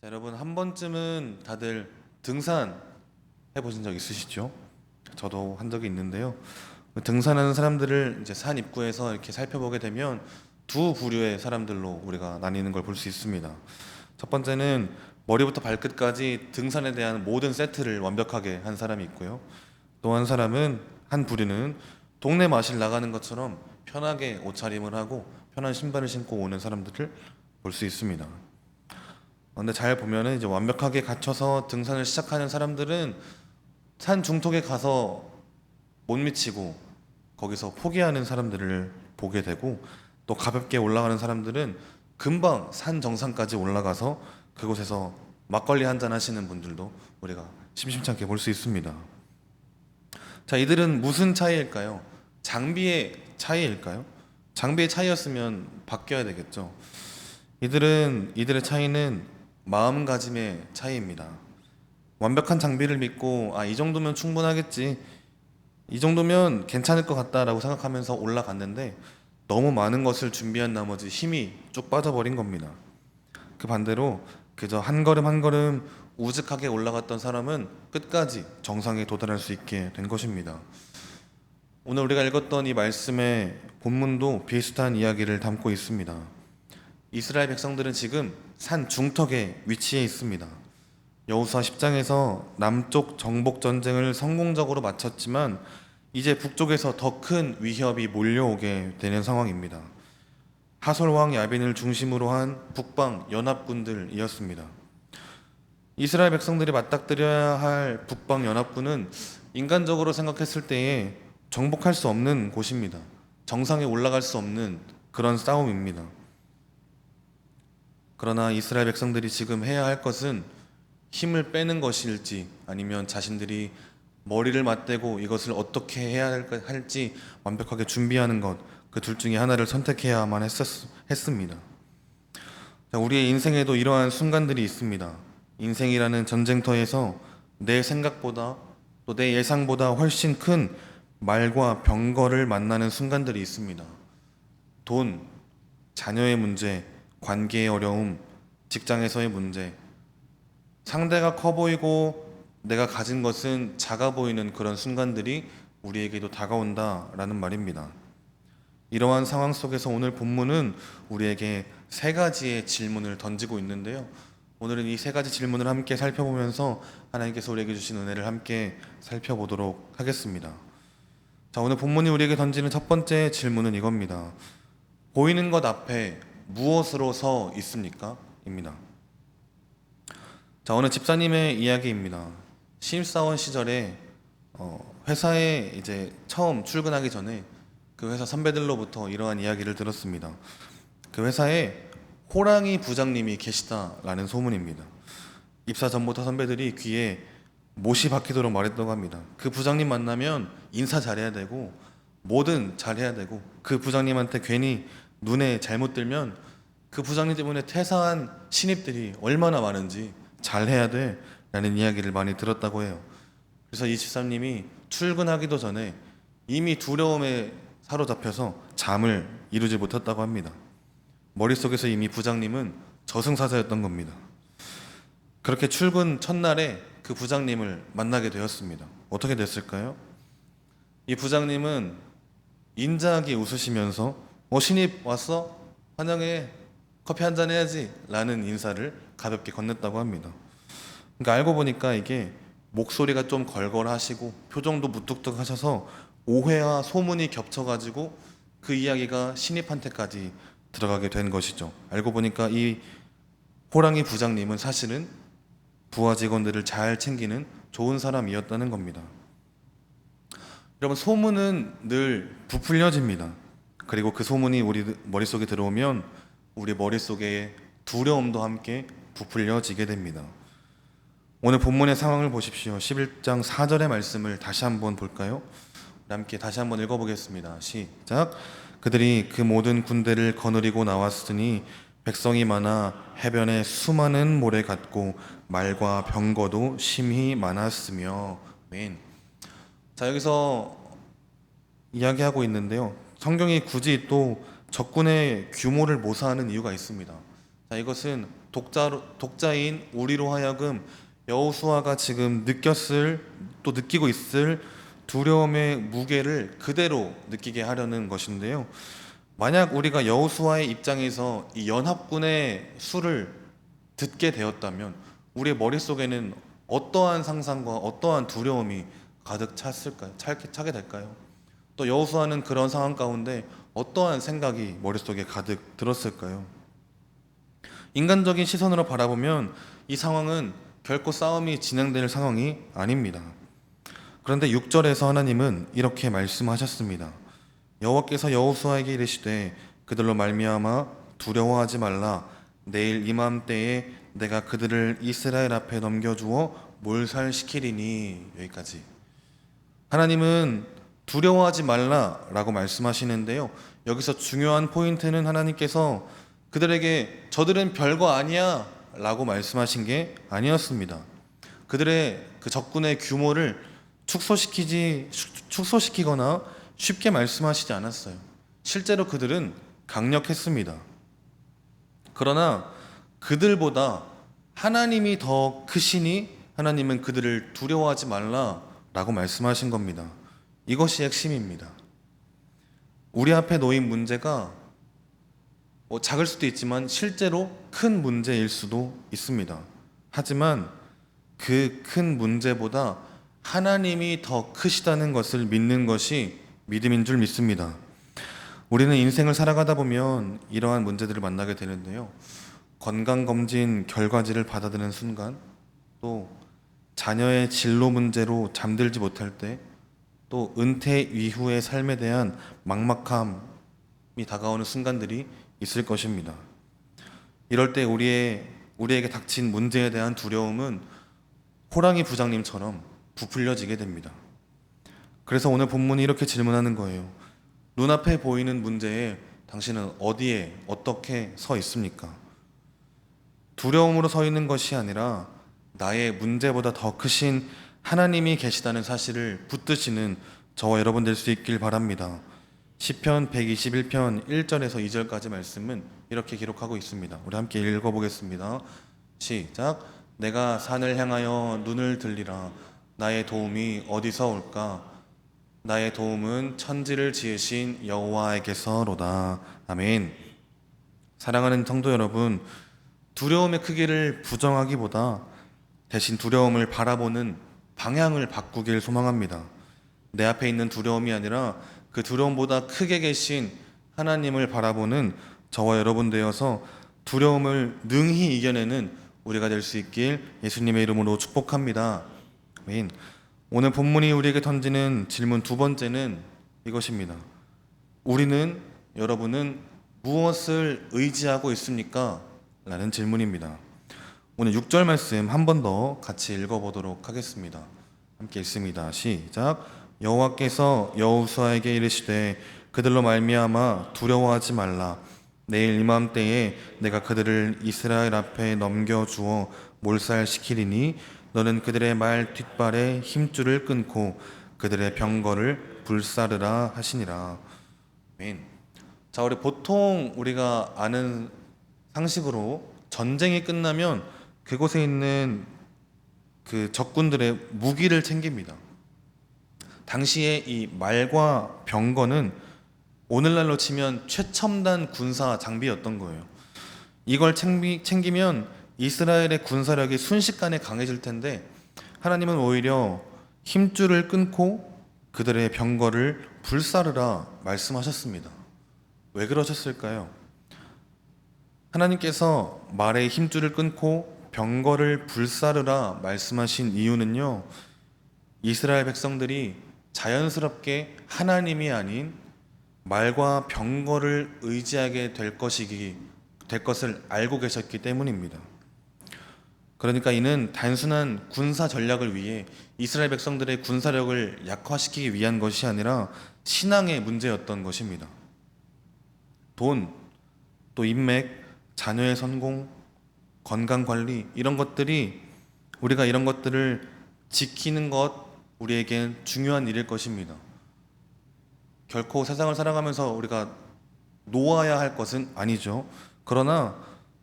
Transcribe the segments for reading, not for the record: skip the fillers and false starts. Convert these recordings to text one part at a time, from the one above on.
여러분 한 번쯤은 다들 등산 해보신 적 있으시죠? 저도 한 적이 있는데요. 등산하는 사람들을 이제 산 입구에서 이렇게 살펴보게 되면 두 부류의 사람들로 우리가 나뉘는 걸 볼 수 있습니다. 첫 번째는 머리부터 발끝까지 등산에 대한 모든 세트를 완벽하게 한 사람이 있고요. 또 한 사람은 한 부류는 동네 마실 나가는 것처럼 편하게 옷차림을 하고 편한 신발을 신고 오는 사람들을 볼 수 있습니다. 근데 잘 보면은 이제 완벽하게 갖춰서 등산을 시작하는 사람들은 산 중턱에 가서 못 미치고 거기서 포기하는 사람들을 보게 되고, 또 가볍게 올라가는 사람들은 금방 산 정상까지 올라가서 그곳에서 막걸리 한잔 하시는 분들도 우리가 심심치 않게 볼 수 있습니다. 자, 이들은 무슨 차이일까요? 장비의 차이일까요? 장비의 차이였으면 바뀌어야 되겠죠. 이들의 차이는 마음가짐의 차이입니다. 완벽한 장비를 믿고 이 정도면 충분하겠지, 이 정도면 괜찮을 것 같다라고 생각하면서 올라갔는데 너무 많은 것을 준비한 나머지 힘이 쭉 빠져버린 겁니다. 그 반대로 그저 한 걸음 한 걸음 우직하게 올라갔던 사람은 끝까지 정상에 도달할 수 있게 된 것입니다. 오늘 우리가 읽었던 이 말씀의 본문도 비슷한 이야기를 담고 있습니다. 이스라엘 백성들은 지금 산 중턱에 위치해 있습니다. 여호수아 10장에서 남쪽 정복 전쟁을 성공적으로 마쳤지만 이제 북쪽에서 더 큰 위협이 몰려오게 되는 상황입니다. 하솔 왕 야빈을 중심으로 한 북방 연합군들이었습니다. 이스라엘 백성들이 맞닥뜨려야 할 북방 연합군은 인간적으로 생각했을 때에 정복할 수 없는 곳입니다. 정상에 올라갈 수 없는 그런 싸움입니다. 그러나 이스라엘 백성들이 지금 해야 할 것은 힘을 빼는 것일지 아니면 자신들이 머리를 맞대고 이것을 어떻게 해야 할지 완벽하게 준비하는 것, 그 둘 중에 하나를 선택해야만 했습니다. 우리의 인생에도 이러한 순간들이 있습니다. 인생이라는 전쟁터에서 내 생각보다 또 내 예상보다 훨씬 큰 말과 병거를 만나는 순간들이 있습니다. 돈, 자녀의 문제, 관계의 어려움, 직장에서의 문제, 상대가 커 보이고 내가 가진 것은 작아 보이는 그런 순간들이 우리에게도 다가온다라는 말입니다. 이러한 상황 속에서 오늘 본문은 우리에게 세 가지의 질문을 던지고 있는데요. 오늘은 이 세 가지 질문을 함께 살펴보면서 하나님께서 우리에게 주신 은혜를 함께 살펴보도록 하겠습니다. 자, 오늘 본문이 우리에게 던지는 첫 번째 질문은 이겁니다. 보이는 것 앞에 무엇으로 서 있습니까? 입니다. 자, 어느 집사님의 이야기입니다. 신입사원 시절에 회사에 이제 처음 출근하기 전에 그 회사 선배들로부터 이러한 이야기를 들었습니다. 그 회사에 호랑이 부장님이 계시다라는 소문입니다. 입사 전부터 선배들이 귀에 못이 박히도록 말했다고 합니다. 그 부장님 만나면 인사 잘해야 되고 뭐든 잘해야 되고, 그 부장님한테 괜히 눈에 잘못 들면 그 부장님 때문에 퇴사한 신입들이 얼마나 많은지 잘해야 돼 라는 이야기를 많이 들었다고 해요. 그래서 이 집사님이 출근하기도 전에 이미 두려움에 사로잡혀서 잠을 이루지 못했다고 합니다. 머릿속에서 이미 부장님은 저승사자였던 겁니다. 그렇게 출근 첫날에 그 부장님을 만나게 되었습니다. 어떻게 됐을까요? 이 부장님은 인자하게 웃으시면서 신입 왔어? 환영해, 커피 한잔 해야지 라는 인사를 가볍게 건넸다고 합니다. 그러니까 알고 보니까 이게 목소리가 좀 걸걸하시고 표정도 무뚝뚝하셔서 오해와 소문이 겹쳐가지고 그 이야기가 신입한테까지 들어가게 된 것이죠. 알고 보니까 이 호랑이 부장님은 사실은 부하 직원들을 잘 챙기는 좋은 사람이었다는 겁니다. 여러분, 소문은 늘 부풀려집니다. 그리고 그 소문이 우리 머릿속에 들어오면 우리 머릿속에 두려움도 함께 부풀려지게 됩니다. 오늘 본문의 상황을 보십시오. 11장 4절의 말씀을 다시 한번 볼까요? 함께 다시 한번 읽어보겠습니다. 시작. 그들이 그 모든 군대를 거느리고 나왔으니 백성이 많아 해변에 수많은 모래 같고 말과 병거도 심히 많았으며. 아멘. 자, 여기서 이야기하고 있는데요. 성경이 굳이 또 적군의 규모를 모사하는 이유가 있습니다. 자, 이것은 독자인 우리로 하여금 여호수아가 지금 느꼈을 또 느끼고 있을 두려움의 무게를 그대로 느끼게 하려는 것인데요. 만약 우리가 여호수아의 입장에서 이 연합군의 수를 듣게 되었다면 우리의 머릿속에는 어떠한 상상과 어떠한 두려움이 가득 찼을까요? 차게 될까요? 또 여호수아는 그런 상황 가운데 어떠한 생각이 머릿속에 가득 들었을까요? 인간적인 시선으로 바라보면 이 상황은 결코 싸움이 진행될 상황이 아닙니다. 그런데 6절에서 하나님은 이렇게 말씀하셨습니다. 여호와께서 여호수아에게 이르시되 그들로 말미암아 두려워하지 말라. 내일 이맘때에 내가 그들을 이스라엘 앞에 넘겨주어 몰살시키리니. 여기까지. 하나님은 두려워하지 말라라고 말씀하시는데요. 여기서 중요한 포인트는 하나님께서 그들에게 저들은 별거 아니야 라고 말씀하신 게 아니었습니다. 그들의 그 적군의 규모를 축소시키거나 쉽게 말씀하시지 않았어요. 실제로 그들은 강력했습니다. 그러나 그들보다 하나님이 더 크시니 하나님은 그들을 두려워하지 말라라고 말씀하신 겁니다. 이것이 핵심입니다. 우리 앞에 놓인 문제가 작을 수도 있지만 실제로 큰 문제일 수도 있습니다. 하지만 그 큰 문제보다 하나님이 더 크시다는 것을 믿는 것이 믿음인 줄 믿습니다. 우리는 인생을 살아가다 보면 이러한 문제들을 만나게 되는데요. 건강검진 결과지를 받아드는 순간, 또 자녀의 진로 문제로 잠들지 못할 때, 또 은퇴 이후의 삶에 대한 막막함이 다가오는 순간들이 있을 것입니다. 이럴 때 우리에게 닥친 문제에 대한 두려움은 호랑이 부장님처럼 부풀려지게 됩니다. 그래서 오늘 본문이 이렇게 질문하는 거예요. 눈앞에 보이는 문제에 당신은 어디에 어떻게 서 있습니까? 두려움으로 서 있는 것이 아니라 나의 문제보다 더 크신 하나님이 계시다는 사실을 붙드시는 저와 여러분 될 수 있길 바랍니다. 시편 121편 1절에서 2절까지 말씀은 이렇게 기록하고 있습니다. 우리 함께 읽어보겠습니다. 시작. 내가 산을 향하여 눈을 들리라. 나의 도움이 어디서 올까? 나의 도움은 천지를 지으신 여호와에게서로다. 아멘. 사랑하는 성도 여러분, 두려움의 크기를 부정하기보다 대신 두려움을 바라보는 방향을 바꾸길 소망합니다. 내 앞에 있는 두려움이 아니라 그 두려움보다 크게 계신 하나님을 바라보는 저와 여러분 되어서 두려움을 능히 이겨내는 우리가 될 수 있길 예수님의 이름으로 축복합니다. 아멘. 오늘 본문이 우리에게 던지는 질문 두 번째는 이것입니다. 여러분은 무엇을 의지하고 있습니까? 라는 질문입니다. 오늘 6절 말씀 한 번 더 같이 읽어보도록 하겠습니다. 함께 읽습니다. 시작. 여호와께서 여호수아에게 이르시되 그들로 말미암아 두려워하지 말라. 내일 이맘때에 내가 그들을 이스라엘 앞에 넘겨주어 몰살시키리니 너는 그들의 말 뒷발에 힘줄을 끊고 그들의 병거를 불사르라 하시니라. 아멘. 자, 보통 우리가 아는 상식으로 전쟁이 끝나면 그곳에 있는 그 적군들의 무기를 챙깁니다. 당시에 이 말과 병거는 오늘날로 치면 최첨단 군사 장비였던 거예요. 이걸 챙기면 이스라엘의 군사력이 순식간에 강해질 텐데 하나님은 오히려 힘줄을 끊고 그들의 병거를 불사르라 말씀하셨습니다. 왜 그러셨을까요? 하나님께서 말의 힘줄을 끊고 병거를 불사르라 말씀하신 이유는요, 이스라엘 백성들이 자연스럽게 하나님이 아닌 말과 병거를 의지하게 될 것을 알고 계셨기 때문입니다. 그러니까 이는 단순한 군사 전략을 위해 이스라엘 백성들의 군사력을 약화시키기 위한 것이 아니라 신앙의 문제였던 것입니다. 돈, 또 인맥, 자녀의 성공, 건강 관리, 우리가 이런 것들을 지키는 것, 우리에겐 중요한 일일 것입니다. 결코 세상을 살아가면서 우리가 놓아야 할 것은 아니죠. 그러나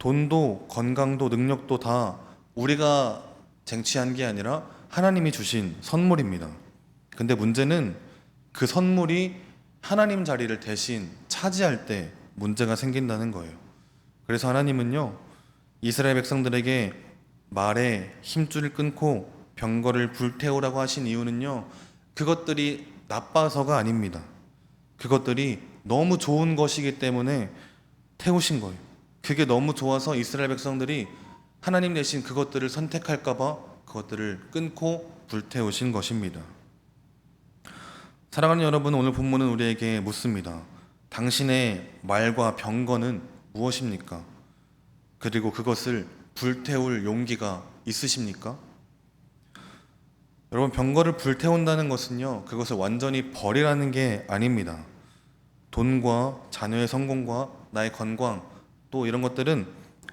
돈도 건강도 능력도 다 우리가 쟁취한 게 아니라 하나님이 주신 선물입니다. 근데 문제는 그 선물이 하나님 자리를 대신 차지할 때 문제가 생긴다는 거예요. 그래서 하나님은요, 이스라엘 백성들에게 말에 힘줄을 끊고 병거를 불태우라고 하신 이유는요, 그것들이 나빠서가 아닙니다. 그것들이 너무 좋은 것이기 때문에 태우신 거예요. 그게 너무 좋아서 이스라엘 백성들이 하나님 대신 그것들을 선택할까봐 그것들을 끊고 불태우신 것입니다. 사랑하는 여러분, 오늘 본문은 우리에게 묻습니다. 당신의 말과 병거는 무엇입니까? 그리고 그것을 불태울 용기가 있으십니까? 여러분, 병거를 불태운다는 것은요, 그것을 완전히 버리라는 게 아닙니다. 돈과 자녀의 성공과 나의 건강, 또 이런 것들은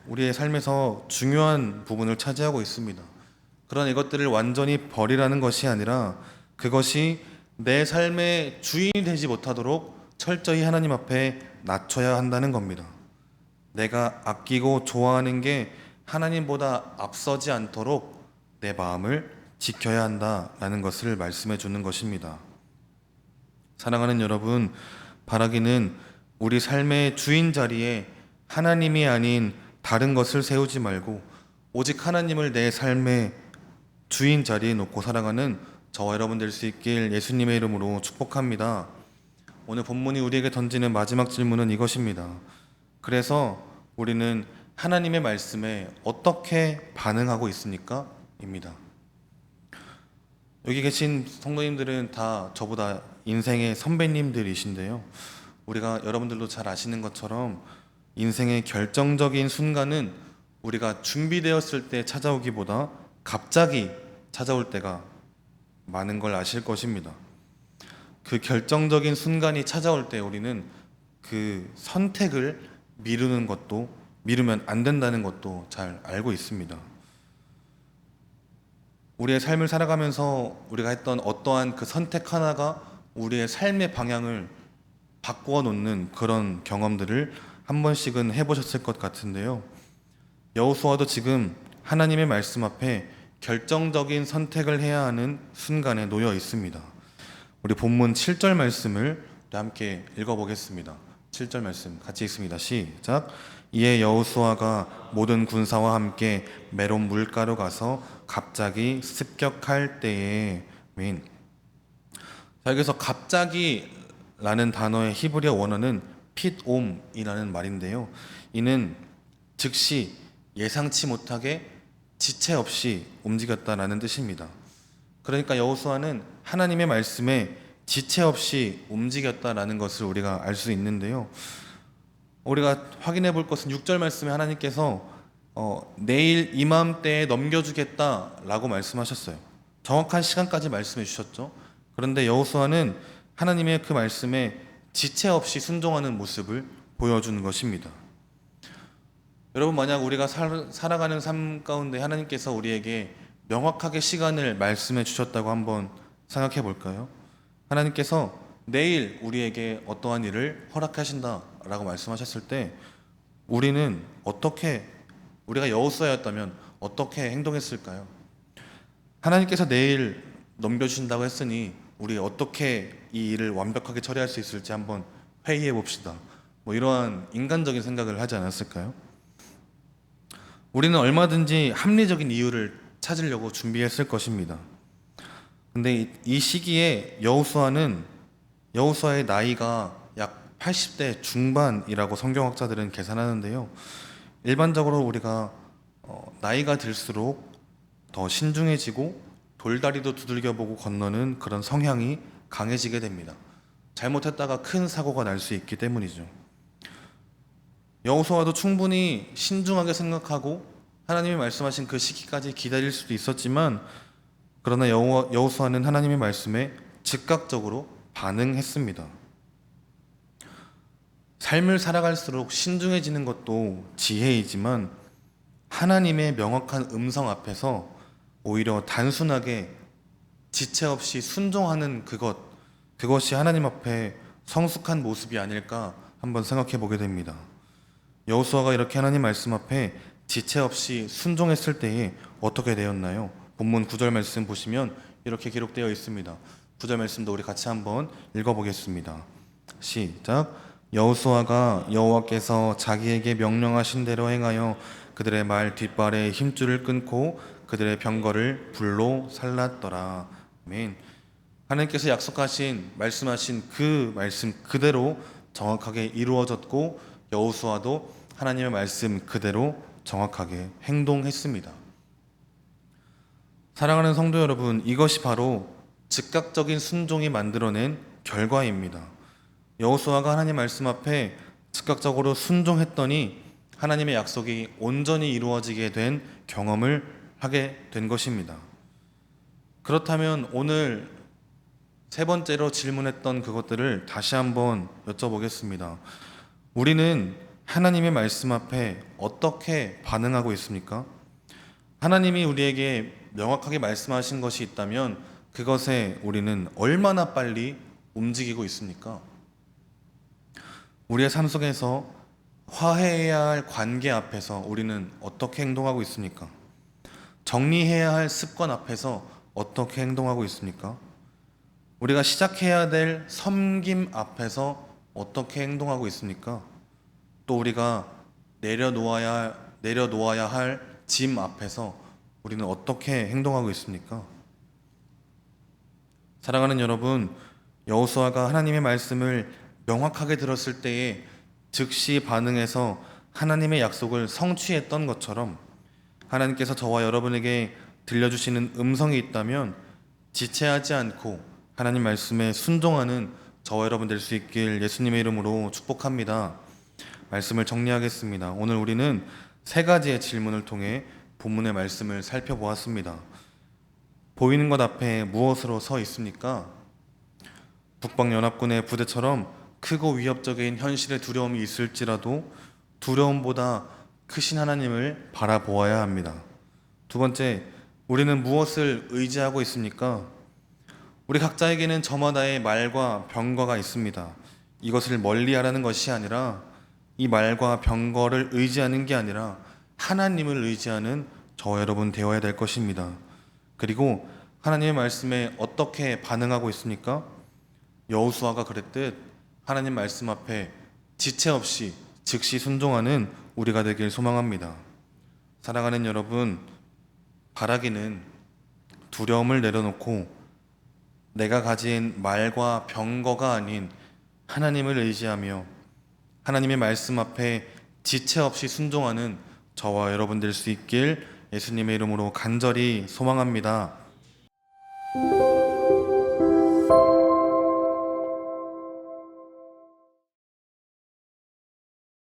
우리의 삶에서 중요한 부분을 차지하고 있습니다. 그런 이것들을 완전히 버리라는 것이 아니라 그것이 내 삶의 주인이 되지 못하도록 철저히 하나님 앞에 낮춰야 한다는 겁니다. 내가 아끼고 좋아하는 게 하나님보다 앞서지 않도록 내 마음을 지켜야 한다라는 것을 말씀해 주는 것입니다. 사랑하는 여러분, 바라기는 우리 삶의 주인 자리에 하나님이 아닌 다른 것을 세우지 말고 오직 하나님을 내 삶의 주인 자리에 놓고 살아가는 저와 여러분 될 수 있길 예수님의 이름으로 축복합니다. 오늘 본문이 우리에게 던지는 마지막 질문은 이것입니다. 그래서 우리는 하나님의 말씀에 어떻게 반응하고 있습니까? 입니다. 여기 계신 성도님들은 다 저보다 인생의 선배님들이신데요. 우리가 여러분들도 잘 아시는 것처럼 인생의 결정적인 순간은 우리가 준비되었을 때 찾아오기보다 갑자기 찾아올 때가 많은 걸 아실 것입니다. 그 결정적인 순간이 찾아올 때 우리는 그 선택을 미루면 안 된다는 것도 잘 알고 있습니다. 우리의 삶을 살아가면서 우리가 했던 어떠한 그 선택 하나가 우리의 삶의 방향을 바꾸어 놓는 그런 경험들을 한 번씩은 해보셨을 것 같은데요. 여호수아도 지금 하나님의 말씀 앞에 결정적인 선택을 해야 하는 순간에 놓여 있습니다. 우리 본문 7절 말씀을 함께 읽어보겠습니다. 7절 말씀 같이 읽습니다. 시작. 이에 여호수아가 모든 군사와 함께 메론 물가로 가서 갑자기 습격할 때에 민. 자, 여기서 갑자기라는 단어의 히브리어 원어는 핏옴이라는 말인데요. 이는 즉시 예상치 못하게 지체 없이 움직였다라는 뜻입니다. 그러니까 여호수아는 하나님의 말씀에 지체 없이 움직였다라는 것을 우리가 알 수 있는데요. 우리가 확인해 볼 것은 6절 말씀에 하나님께서 내일 이맘때에 넘겨주겠다라고 말씀하셨어요. 정확한 시간까지 말씀해 주셨죠. 그런데 여호수아는 하나님의 그 말씀에 지체 없이 순종하는 모습을 보여주는 것입니다. 여러분, 만약 우리가 살아가는 삶 가운데 하나님께서 우리에게 명확하게 시간을 말씀해 주셨다고 한번 생각해 볼까요? 하나님께서 내일 우리에게 어떠한 일을 허락하신다라고 말씀하셨을 때 우리는 우리가 여호수아였다면 어떻게 행동했을까요? 하나님께서 내일 넘겨주신다고 했으니 우리 어떻게 이 일을 완벽하게 처리할 수 있을지 한번 회의해 봅시다. 이러한 인간적인 생각을 하지 않았을까요? 우리는 얼마든지 합리적인 이유를 찾으려고 준비했을 것입니다. 근데 이 시기에 여호수아의 나이가 약 80대 중반이라고 성경학자들은 계산하는데요. 일반적으로 우리가 나이가 들수록 더 신중해지고 돌다리도 두들겨보고 건너는 그런 성향이 강해지게 됩니다. 잘못했다가 큰 사고가 날 수 있기 때문이죠. 여호수아도 충분히 신중하게 생각하고 하나님이 말씀하신 그 시기까지 기다릴 수도 있었지만 그러나 여호수아는 하나님의 말씀에 즉각적으로 반응했습니다. 삶을 살아갈수록 신중해지는 것도 지혜이지만 하나님의 명확한 음성 앞에서 오히려 단순하게 지체 없이 순종하는 그것이 하나님 앞에 성숙한 모습이 아닐까 한번 생각해 보게 됩니다. 여호수아가 이렇게 하나님 말씀 앞에 지체 없이 순종했을 때에 어떻게 되었나요? 본문 9절 말씀 보시면 이렇게 기록되어 있습니다. 9절 말씀도 우리 같이 한번 읽어보겠습니다. 시작. 여호수아가 여호와께서 자기에게 명령하신 대로 행하여 그들의 말 뒷발에 힘줄을 끊고 그들의 병거를 불로 살랐더라. 아멘. 하나님께서 약속하신 말씀하신 그 말씀 그대로 정확하게 이루어졌고 여호수아도 하나님의 말씀 그대로 정확하게 행동했습니다. 사랑하는 성도 여러분, 이것이 바로 즉각적인 순종이 만들어낸 결과입니다. 여호수아가 하나님 말씀 앞에 즉각적으로 순종했더니 하나님의 약속이 온전히 이루어지게 된 경험을 하게 된 것입니다. 그렇다면 오늘 세 번째로 질문했던 그것들을 다시 한번 여쭤보겠습니다. 우리는 하나님의 말씀 앞에 어떻게 반응하고 있습니까? 하나님이 우리에게 명확하게 말씀하신 것이 있다면 그것에 우리는 얼마나 빨리 움직이고 있습니까? 우리의 삶 속에서 화해해야 할 관계 앞에서 우리는 어떻게 행동하고 있습니까? 정리해야 할 습관 앞에서 어떻게 행동하고 있습니까? 우리가 시작해야 될 섬김 앞에서 어떻게 행동하고 있습니까? 또 우리가 내려놓아야 할 짐 앞에서 우리는 어떻게 행동하고 있습니까? 사랑하는 여러분, 여호수아가 하나님의 말씀을 명확하게 들었을 때에 즉시 반응해서 하나님의 약속을 성취했던 것처럼 하나님께서 저와 여러분에게 들려주시는 음성이 있다면 지체하지 않고 하나님 말씀에 순종하는 저와 여러분 될 수 있길 예수님의 이름으로 축복합니다. 말씀을 정리하겠습니다. 오늘 우리는 세 가지의 질문을 통해 본문의 말씀을 살펴보았습니다. 보이는 것 앞에 무엇으로 서 있습니까? 북방연합군의 부대처럼 크고 위협적인 현실의 두려움이 있을지라도 두려움보다 크신 하나님을 바라보아야 합니다. 두 번째, 우리는 무엇을 의지하고 있습니까? 우리 각자에게는 저마다의 말과 병거가 있습니다. 이것을 멀리하라는 것이 아니라 이 말과 병거를 의지하는 게 아니라 하나님을 의지하는 저와 여러분 되어야 될 것입니다. 그리고 하나님의 말씀에 어떻게 반응하고 있습니까? 여호수아가 그랬듯 하나님 말씀 앞에 지체 없이 즉시 순종하는 우리가 되길 소망합니다. 사랑하는 여러분, 바라기는 두려움을 내려놓고 내가 가진 말과 병거가 아닌 하나님을 의지하며 하나님의 말씀 앞에 지체 없이 순종하는 저와 여러분 될 수 있길 예수님의 이름으로 간절히 소망합니다.